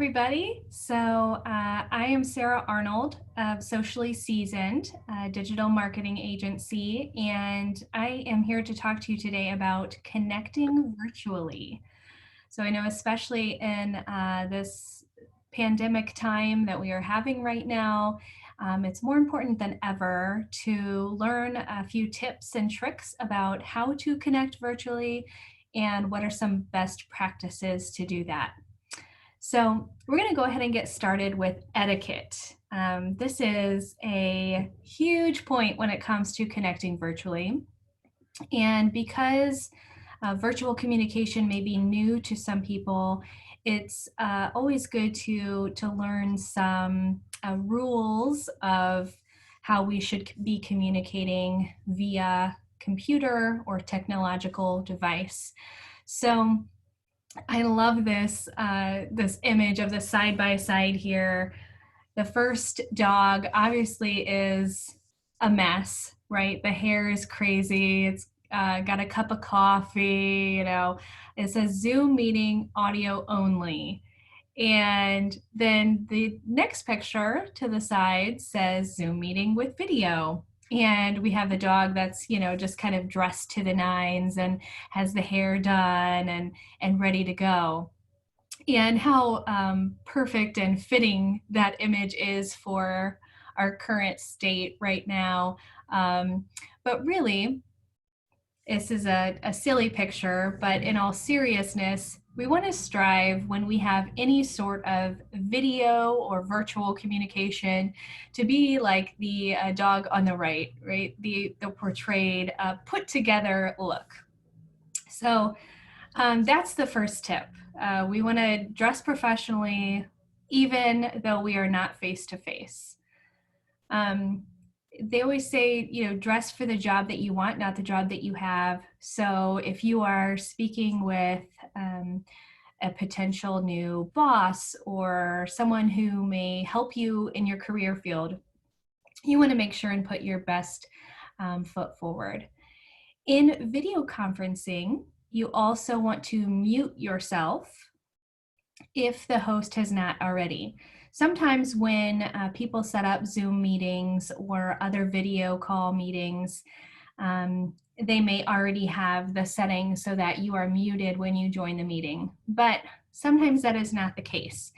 Everybody. I am Sarah Arnold of Socially Seasoned, a digital marketing agency, and I am here to talk to you today about connecting virtually. So I know, especially in this pandemic time that we are having right now, it's more important than ever to learn a few tips and tricks about how to connect virtually and what are some best practices to do that. So we're going to go ahead and get started with etiquette. This is a huge point when it comes to connecting virtually. And because virtual communication may be new to some people, it's always good to learn some rules of how we should be communicating via computer or technological device. So I love this image of the side by side here. The first dog obviously is a mess, right? The hair is crazy. It's got a cup of coffee. It says Zoom meeting audio only. And then the next picture to the side says Zoom meeting with video. And we have the dog that's, just kind of dressed to the nines and has the hair done and ready to go. And how perfect and fitting that image is for our current state right now. But really, this is a silly picture, but in all seriousness, we want to strive when we have any sort of video or virtual communication to be like the dog on the right, the portrayed, put together look. So that's the first tip. We want to dress professionally, even though we are not face to face. They always say, dress for the job that you want, not the job that you have. So if you are speaking with a potential new boss or someone who may help you in your career field, you want to make sure and put your best foot forward. In video conferencing, you also want to mute yourself if the host has not already. Sometimes when people set up Zoom meetings or other video call meetings, they may already have the setting so that you are muted when you join the meeting. But sometimes that is not the case.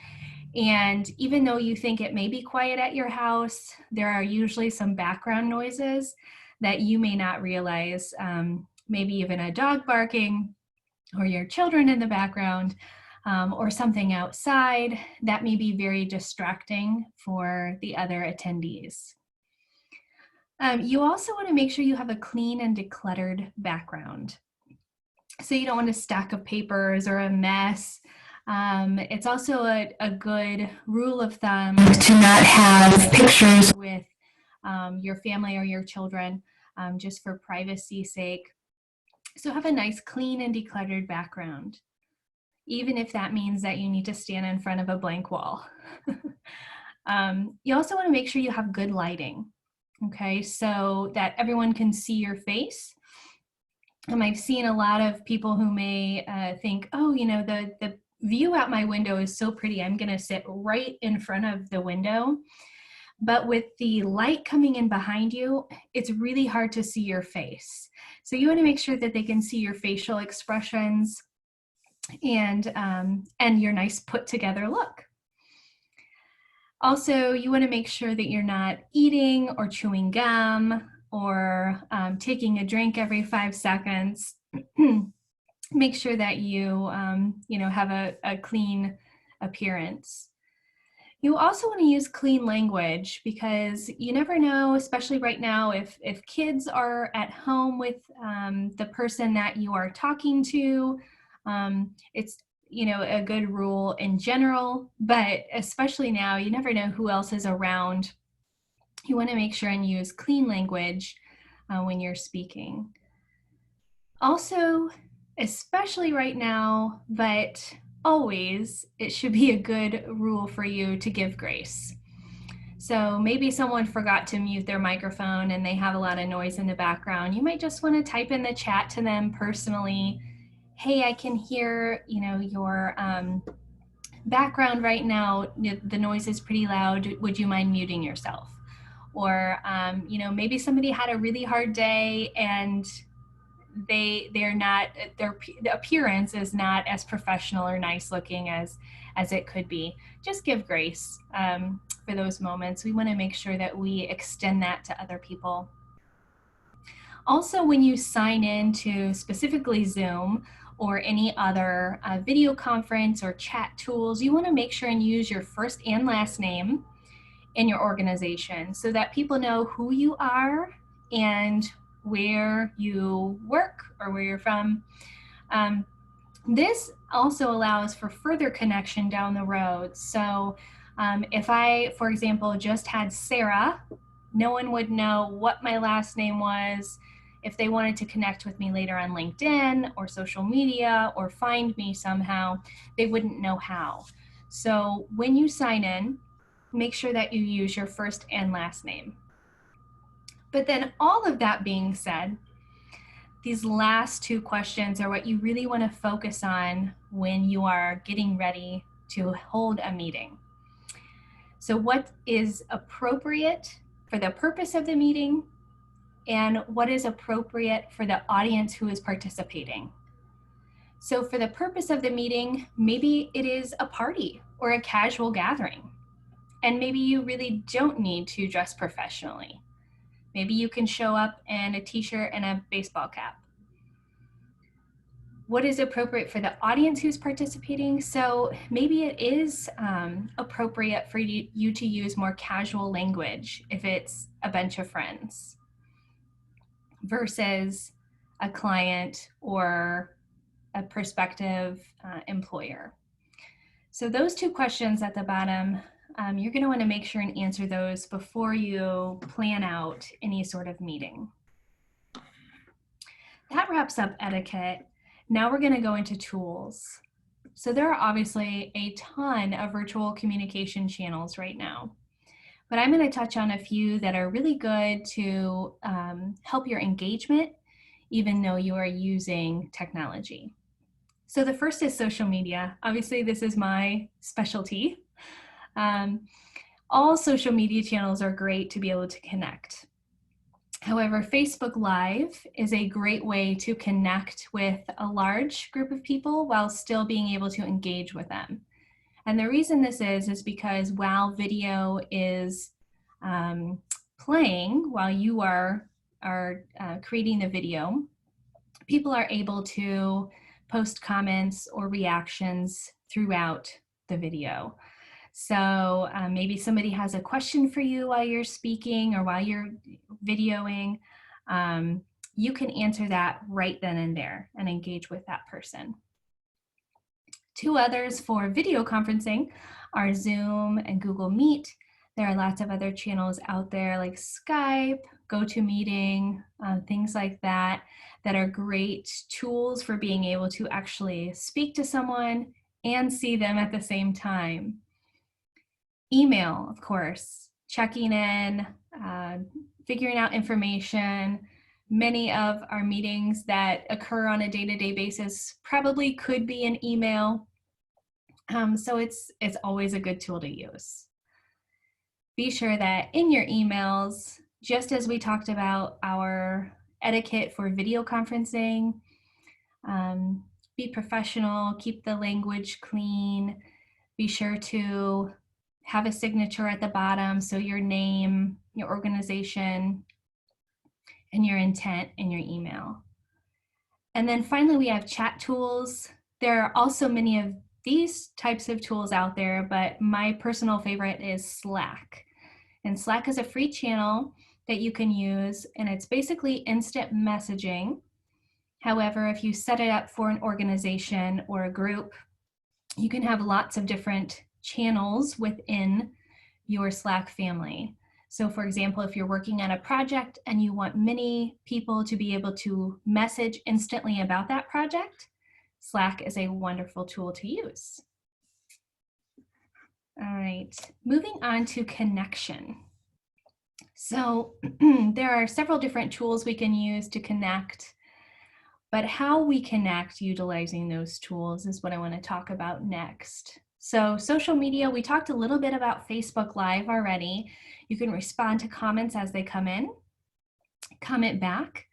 And even though you think it may be quiet at your house, there are usually some background noises that you may not realize, maybe even a dog barking or your children in the background. Or something outside that may be very distracting for the other attendees. You also want to make sure you have a clean and decluttered background. So you don't want a stack of papers or a mess. It's also a good rule of thumb to not have pictures with your family or your children, just for privacy's sake. So have a nice clean and decluttered background, even if that means that you need to stand in front of a blank wall. You also want to make sure you have good lighting, okay, so that everyone can see your face. I've seen a lot of people who may think, oh, the view out my window is so pretty, I'm going to sit right in front of the window. But with the light coming in behind you, it's really hard to see your face. So you want to make sure that they can see your facial expressions and your nice put together look. Also, you want to make sure that you're not eating or chewing gum or taking a drink every 5 seconds. Make sure that you have a clean appearance. You also want to use clean language, because you never know, especially right now, if kids are at home with the person that you are talking to. It's a good rule in general, but especially now, you never know who else is around. You want to make sure and use clean language when you're speaking. Also, especially right now, but always, it should be a good rule for you to give grace. So maybe someone forgot to mute their microphone and they have a lot of noise in the background. You might just want to type in the chat to them personally, hey, I can hear, your background right now, the noise is pretty loud. Would you mind muting yourself? Or, maybe somebody had a really hard day and they're not, their appearance is not as professional or nice looking as it could be. Just give grace for those moments. We want to make sure that we extend that to other people. Also, when you sign in to specifically Zoom or any other video conference or chat tools, you want to make sure and use your first and last name in your organization so that people know who you are and where you work or where you're from. This also allows for further connection down the road. So if I, for example, just had Sarah, no one would know what my last name was. If they wanted to connect with me later on LinkedIn or social media or find me somehow, they wouldn't know how. So when you sign in, make sure that you use your first and last name. But then all of that being said, these last two questions are what you really want to focus on when you are getting ready to hold a meeting. So what is appropriate for the purpose of the meeting and what is appropriate for the audience who is participating? So for the purpose of the meeting, maybe it is a party or a casual gathering. And maybe you really don't need to dress professionally. Maybe you can show up in a t-shirt and a baseball cap. What is appropriate for the audience who's participating? So maybe it is appropriate for you to use more casual language if it's a bunch of friends versus a client or a prospective employer. So those two questions at the bottom, you're going to want to make sure and answer those before you plan out any sort of meeting. That wraps up etiquette. Now we're going to go into tools. So there are obviously a ton of virtual communication channels right now, but I'm going to touch on a few that are really good to help your engagement, even though you are using technology. So the first is social media. Obviously, this is my specialty. All social media channels are great to be able to connect. However, Facebook Live is a great way to connect with a large group of people while still being able to engage with them. And the reason this is because while video is playing, while you are creating the video, people are able to post comments or reactions throughout the video. So maybe somebody has a question for you while you're speaking or while you're videoing. You can answer that right then and there and engage with that person. Two others for video conferencing are Zoom and Google Meet. There are lots of other channels out there like Skype, GoToMeeting, things like that, that are great tools for being able to actually speak to someone and see them at the same time. Email, of course, checking in, figuring out information. Many of our meetings that occur on a day-to-day basis probably could be an email. So it's always a good tool to use. Be sure that in your emails, just as we talked about our etiquette for video conferencing, be professional, keep the language clean, be sure to have a signature at the bottom, so your name, your organization, and your intent in your email. And then finally, we have chat tools. There are also many of these types of tools out there, but my personal favorite is Slack. And Slack is a free channel that you can use, and it's basically instant messaging. However, if you set it up for an organization or a group, you can have lots of different channels within your Slack family. So for example, if you're working on a project and you want many people to be able to message instantly about that project, Slack is a wonderful tool to use. All right, moving on to connection. So there are several different tools we can use to connect, but how we connect utilizing those tools is what I want to talk about next. So social media, we talked a little bit about Facebook Live already. You can respond to comments as they come in, comment back.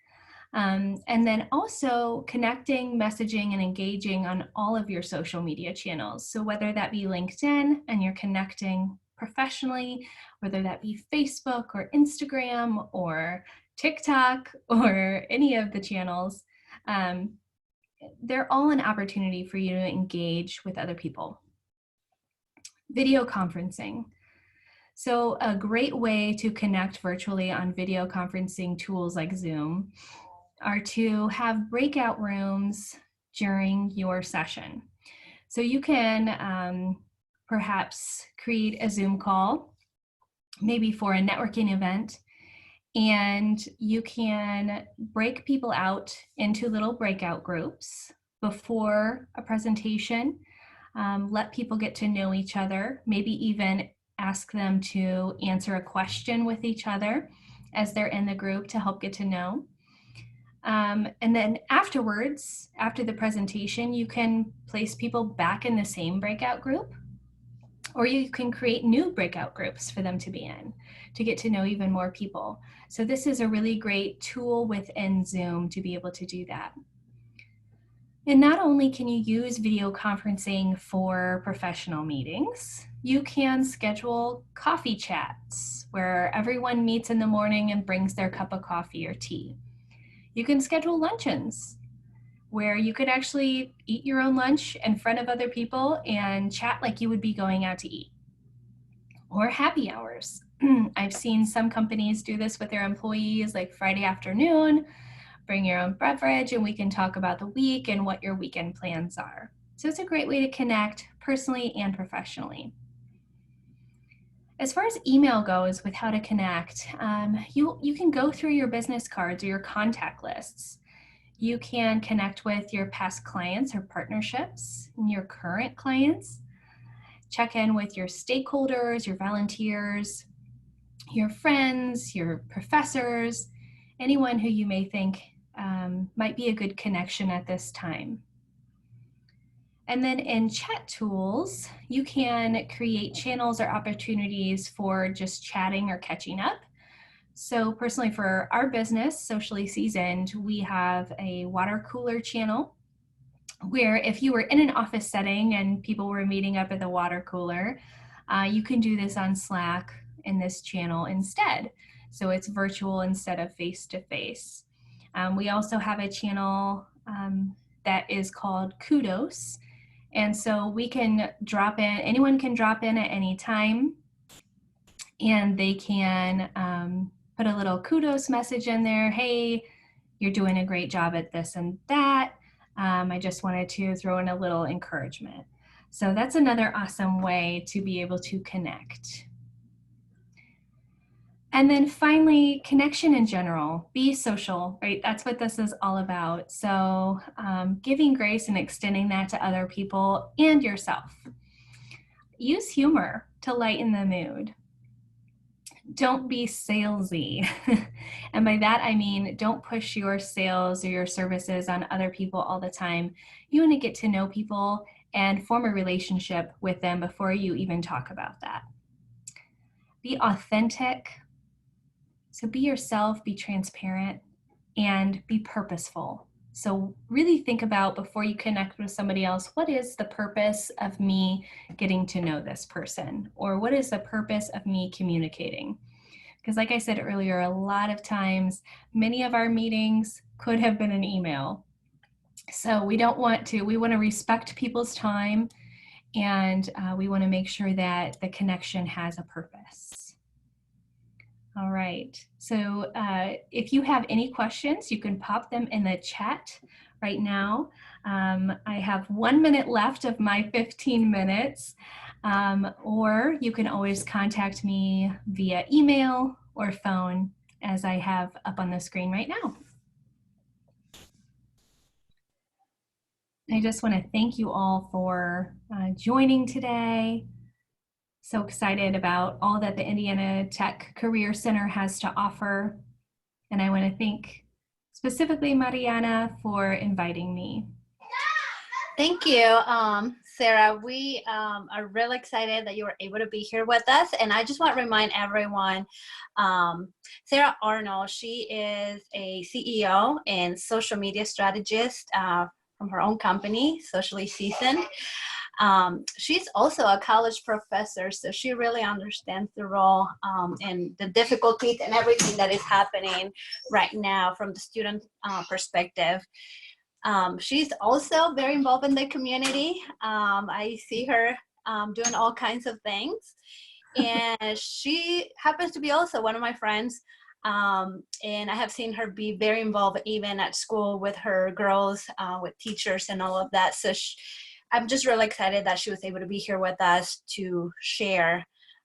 And then also connecting, messaging, and engaging on all of your social media channels. So whether that be LinkedIn and you're connecting professionally, whether that be Facebook or Instagram or TikTok or any of the channels, they're all an opportunity for you to engage with other people. Video conferencing. So a great way to connect virtually on video conferencing tools like Zoom are to have breakout rooms during your session. So you can perhaps create a Zoom call, maybe for a networking event, and you can break people out into little breakout groups before a presentation, let people get to know each other, maybe even ask them to answer a question with each other as they're in the group to help get to know. And then afterwards, after the presentation, you can place people back in the same breakout group, or you can create new breakout groups for them to be in to get to know even more people. So this is a really great tool within Zoom to be able to do that. And not only can you use video conferencing for professional meetings, you can schedule coffee chats where everyone meets in the morning and brings their cup of coffee or tea. You can schedule luncheons where you could actually eat your own lunch in front of other people and chat like you would be going out to eat. Or happy hours. I've seen some companies do this with their employees, like Friday afternoon, bring your own beverage and we can talk about the week and what your weekend plans are. So it's a great way to connect personally and professionally. As far as email goes with how to connect, you can go through your business cards or your contact lists. You can connect with your past clients or partnerships and your current clients. Check in with your stakeholders, your volunteers, your friends, your professors, anyone who you may think might be a good connection at this time. And then in chat tools, you can create channels or opportunities for just chatting or catching up. So personally for our business, Socially Seasoned, we have a water cooler channel where if you were in an office setting and people were meeting up at the water cooler, you can do this on Slack in this channel instead. So it's virtual instead of face-to-face. We also have a channel that is called Kudos. And so we can drop in, anyone can drop in at any time and they can put a little kudos message in there. Hey, you're doing a great job at this and that. I just wanted to throw in a little encouragement. So that's another awesome way to be able to connect. And then finally, connection in general, be social, right? That's what this is all about. So giving grace and extending that to other people and yourself. Use humor to lighten the mood. Don't be salesy. And by that, I mean, don't push your sales or your services on other people all the time. You want to get to know people and form a relationship with them before you even talk about that. Be authentic. So be yourself, be transparent, and be purposeful. So really think about before you connect with somebody else, what is the purpose of me getting to know this person? Or what is the purpose of me communicating? Because like I said earlier, a lot of times, many of our meetings could have been an email. So we want to respect people's time and we want to make sure that the connection has a purpose. All right, so if you have any questions, you can pop them in the chat right now. I have 1 minute left of my 15 minutes, or you can always contact me via email or phone as I have up on the screen right now. I just want to thank you all for joining today. So excited about all that the Indiana Tech Career Center has to offer. And I want to thank specifically Mariana for inviting me. Thank you, Sarah, we are really excited that you were able to be here with us. And I just want to remind everyone, Sarah Arnold, she is a CEO and social media strategist from her own company, Socially Seasoned. She's also a college professor, so she really understands the role and the difficulties and everything that is happening right now from the student perspective. She's also very involved in the community. I see her doing all kinds of things. And she happens to be also one of my friends. And I have seen her be very involved even at school with her girls, with teachers and all of that. So I'm just really excited that she was able to be here with us to share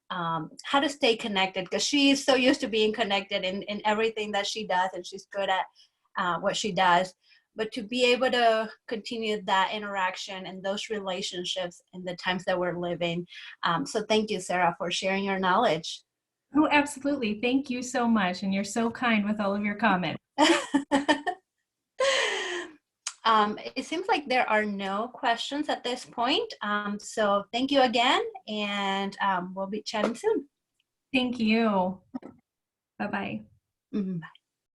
how to stay connected, because she's so used to being connected in everything that she does, and she's good at what she does. But to be able to continue that interaction and those relationships in the times that we're living. So thank you, Sarah, for sharing your knowledge. Oh, absolutely. Thank you so much. And you're so kind with all of your comments. It seems like there are no questions at this point. So thank you again, and we'll be chatting soon. Thank you. Bye-bye. Bye.